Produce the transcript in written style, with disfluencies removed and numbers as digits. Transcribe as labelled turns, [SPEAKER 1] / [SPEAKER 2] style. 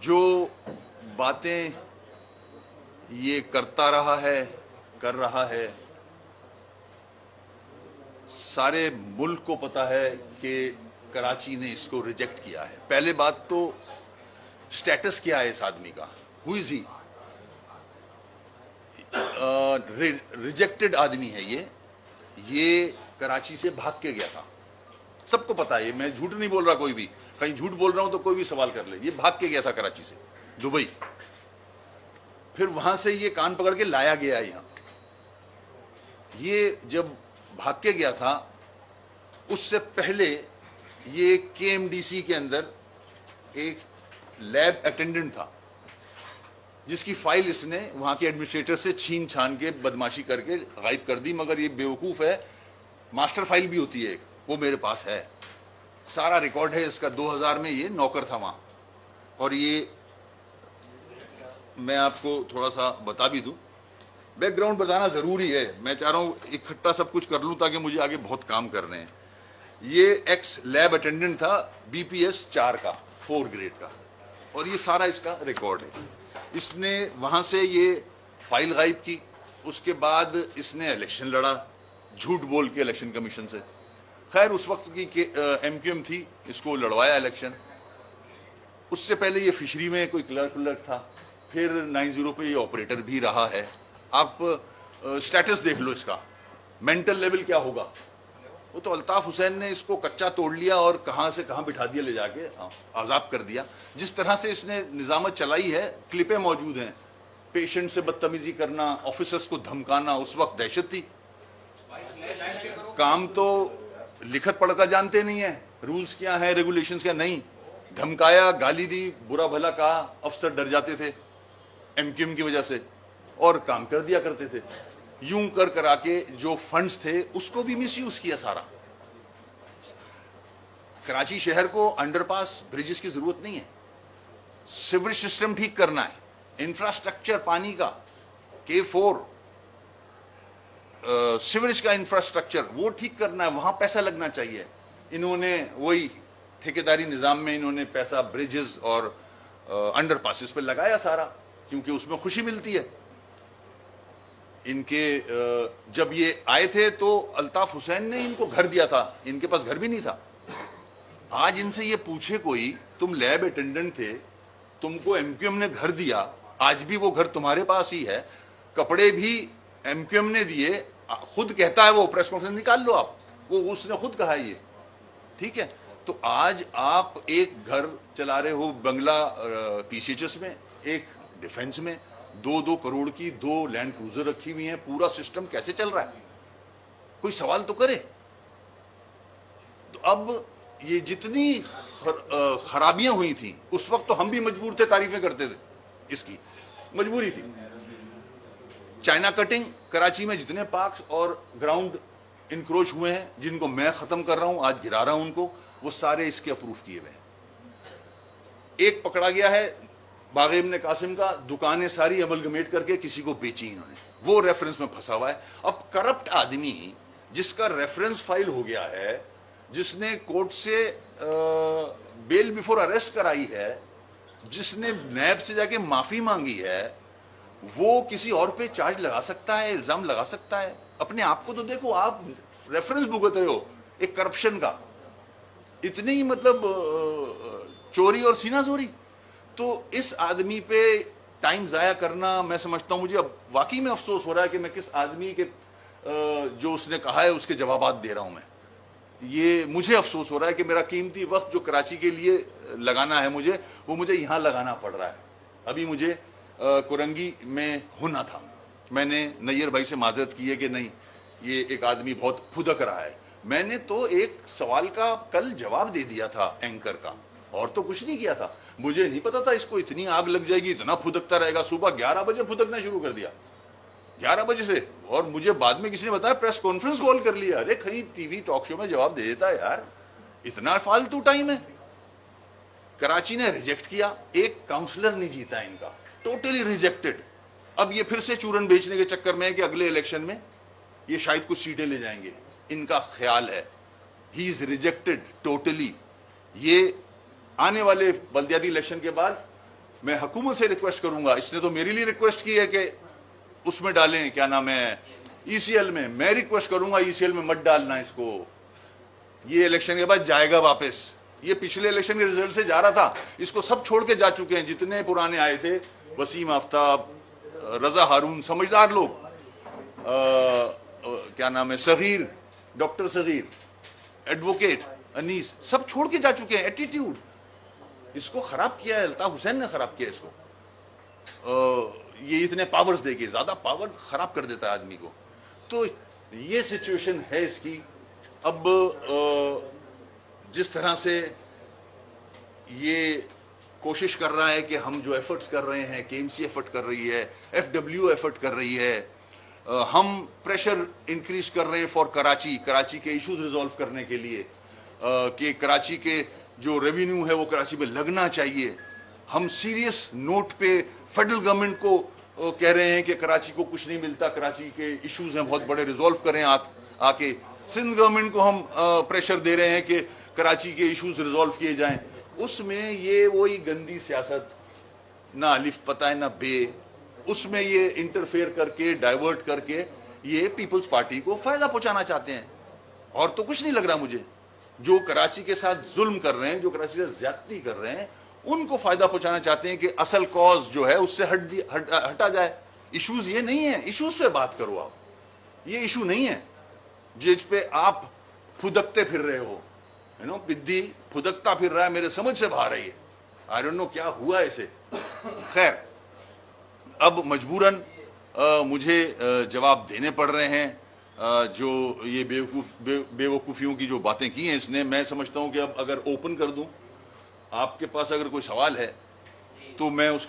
[SPEAKER 1] जो बातें ये कर रहा है, सारे मुल्क को पता है कि कराची ने इसको रिजेक्ट किया है। पहले बात तो स्टेटस क्या है इस आदमी का, हु इज ही? रिजेक्टेड आदमी है ये कराची से भाग के गया था, सबको पता है। मैं झूठ नहीं बोल रहा, कोई भी कहीं झूठ बोल रहा हूं तो कोई भी सवाल कर ले। ये भाग के गया था कराची से दुबई, फिर वहां से ये कान पकड़ के लाया गया यहां। ये जब भाग के गया था उससे पहले ये केएमडीसी के अंदर एक लैब अटेंडेंट था, जिसकी फाइल इसने वहां के एडमिनिस्ट्रेटर से छीन छान के बदमाशी करके गायब कर दी। मगर ये बेवकूफ है, मास्टर फाइल भी होती है एक, वो मेरे पास है, सारा रिकॉर्ड है इसका। 2000 में ये नौकर था वहां। और ये मैं आपको थोड़ा सा बता भी दूं, बैकग्राउंड बताना जरूरी है, मैं चाह रहा हूं इकट्ठा सब कुछ कर लूं ताकि मुझे आगे बहुत काम करने हैं। ये एक्स लैब अटेंडेंट था बीपीएस 4 का, 4 ग्रेड का, और ये सारा इसका रिकॉर्ड है। इसने वहां से ये फाइल गायब की, उसके बाद इसने इलेक्शन लड़ा झूठ बोल के इलेक्शन कमीशन से। खैर उस वक्त की एमक्यूएम थी, इसको लड़वाया इलेक्शन। उससे पहले ये फिशरी में कोई क्लर्क था, फिर 90 पे ये ऑपरेटर भी रहा है। आप स्टेटस देख लो इसका, मेंटल लेवल क्या होगा। वो तो अल्ताफ हुसैन ने इसको कच्चा तोड़ लिया और कहां से कहां बिठा दिया, ले जाके आजाद कर दिया। जिस तरह से इसने निजामत चलाई है, क्लिपें मौजूद हैं, पेशेंट से बदतमीजी करना, ऑफिसर्स को धमकाना, उस वक्त दहशत थी। काम तो लिखत पढ़कर जानते नहीं है, रूल्स क्या है, रेगुलेशंस क्या नहीं। धमकाया, गाली दी, बुरा भला कहा, अफसर डर जाते थे एमक्यूएम की वजह से और काम कर दिया करते थे। यूं कर करा के जो फंड्स थे उसको भी मिसयूज किया सारा। कराची शहर को अंडरपास, ब्रिजेस की जरूरत नहीं है, सिवरेज सिस्टम ठीक करना है, इंफ्रास्ट्रक्चर पानी का, K4 सिवरेज का इंफ्रास्ट्रक्चर वो ठीक करना है, वहां पैसा लगना चाहिए। इन्होंने वही ठेकेदारी निजाम में इन्होंने पैसा ब्रिजेस और अंडरपासेस पे लगाया सारा, क्योंकि उसमें खुशी मिलती है। इनके जब ये आए थे तो अल्ताफ हुसैन ने इनको घर दिया था, इनके पास घर भी नहीं था। आज इनसे ये पूछे कोई, तुम लैब अटेंडेंट थे, तुमको एमक्यूएम ने घर दिया, आज भी वो घर तुम्हारे पास ही है, कपड़े भी एमक्यूएम ने दिए, खुद कहता है वो, प्रेस कॉन्फ्रेंस निकाल लो आप, वो उसने खुद कहा ये, ठीक है। तो आज आप एक घर चला रहे हो बंगला पीसीएचएस में, एक डिफेंस में, 2-2 करोड़ की 2 लैंड क्रूजर रखी हुई हैं, पूरा सिस्टम कैसे चल रहा है, कोई सवाल तो करे। तो अब ये जितनी खराबियां हुई थी उस वक्त तो हम भी मजबूर थे, तारीफें करते थे, इसकी मजबूरी थी। चाइना कटिंग, कराची में जितने पार्क्स और ग्राउंड इंक्रोच हुए हैं, जिनको मैं खत्म कर रहा हूं, आज गिरा रहा हूं उनको, वो सारे इसके अप्रूव किए हुए हैं। एक पकड़ा गया है बाग़ इब्न कासिम का, दुकानें सारी अमलगमेट करके किसी को बेची इन्होंने, वो रेफरेंस में फंसा हुआ है। अब करप्ट आदमी जिसका रेफरेंस फाइल हो गया है, जिसने कोर्ट से बेल बिफोर अरेस्ट कराई है, जिसने नैब से जाके माफी मांगी है, वो किसी और पे चार्ज लगा सकता है, इल्जाम लगा सकता है। अपने आप को तो देखो, आप रेफरेंस भुगत रहे हो एक करप्शन का, इतनी मतलब चोरी और सीना जोरी। तो इस आदमी पे टाइम जाया करना, मैं समझता हूं, मुझे अब वाकई में अफसोस हो रहा है कि मैं किस आदमी के जो उसने कहा है उसके जवाबात दे रहा हूं। मैं ये मुझे अफसोस हो रहा है कि मेरा कीमती वक्त जो कराची के लिए लगाना है मुझे, वो मुझे यहां लगाना पड़ रहा है। अभी मुझे कुरंगी में होना था, मैंने नैयर भाई से माजरत की है कि नहीं, ये एक आदमी बहुत फुदक रहा है। मैंने तो एक सवाल का कल जवाब दे दिया था एंकर का, और तो कुछ नहीं किया था। मुझे नहीं पता था इसको इतनी आग लग जाएगी, इतना फुदकता रहेगा। सुबह 11 बजे फुदकना शुरू कर दिया, 11 बजे से, और मुझे बाद में किसी ने बताया प्रेस कॉन्फ्रेंस कॉल कर लिया। अरे कहीं टीवी टॉक शो में जवाब दे देता है यार, इतना फालतू टाइम है। कराची ने रिजेक्ट किया, एक काउंसलर नहीं जीता इनका, टोटली रिजेक्टेड। अब ये फिर से चूरन बेचने के चक्कर में है कि अगले इलेक्शन में ये शायद कुछ सीटें ले जाएंगे, इनका ख्याल है। He is rejected totally. ये आने वाले बल्दियाती इलेक्शन के बाद मैं हुकूमत से रिक्वेस्ट करूंगा, इसने तो मेरे लिए रिक्वेस्ट की है कि उसमें डालें, क्या नाम है, ईसीएल में। मैं रिक्वेस्ट करूंगा ईसीएल में मत डालना इसको, ये इलेक्शन के बाद जाएगा वापस। ये पिछले इलेक्शन के रिजल्ट से जा रहा था, इसको सब छोड़ के जा चुके हैं जितने पुराने आए थे, वसीम आफ्ताब, रजा हारून, समझदार लोग, क्या नाम है, सगीर, डॉक्टर सगीर, एडवोकेट अनीस, सब छोड़ के जा चुके हैं। एटीट्यूड इसको खराब किया है, अल्ताफ हुसैन ने खराब किया इसको। ये इतने पावर्स देके, ज्यादा पावर खराब कर देता है आदमी को। तो ये सिचुएशन है इसकी। अब जिस तरह से ये कोशिश कर रहा है कि हम जो एफर्ट्स कर रहे हैं, केएमसी एफर्ट कर रही है, एफडब्ल्यू एफर्ट कर रही है, हम प्रेशर इंक्रीज कर रहे हैं फॉर कराची, कराची के इश्यूज रिजॉल्व करने के लिए, कि कराची के जो रेवेन्यू है वो कराची पे लगना चाहिए। हम सीरियस नोट पे फेडरल गवर्नमेंट को कह रहे हैं कि कराची को कुछ नहीं मिलता, कराची के इश्यूज हैं बहुत बड़े, रिजॉल्व करें आके। सिंध गवर्नमेंट को हम प्रेशर दे रहे हैं कि कराची के इश्यूज रिजॉल्व किए जाएं। उसमें ये वही गंदी सियासत, ना अलिफ पता है ना बे, उसमें ये इंटरफेयर करके, डाइवर्ट करके ये पीपल्स पार्टी को फायदा पहुंचाना चाहते हैं। और तो कुछ नहीं लग रहा मुझे। जो कराची के साथ जुल्म कर रहे हैं, जो कराची से ज्यादती कर रहे हैं, उनको फायदा पहुंचाना चाहते हैं कि असल कॉज जो है उससे हटा जाए। इश्यूज ये नहीं है, इश्यूज पे बात करो आप। ये इशू नहीं है जिस पे आप फुदकते फिर रहे हो, पिद्दी फुदकता फिर रहा है, मेरे समझ से बाहर है ये। आई डोंट नो क्या हुआ इसे। खैर, अब मजबूरन मुझे जवाब देने पड़ रहे हैं। जो ये बेवकूफियों की जो बातें की हैं इसने, मैं समझता हूं कि अब अगर ओपन कर दूं, आपके पास अगर कोई सवाल है तो मैं उस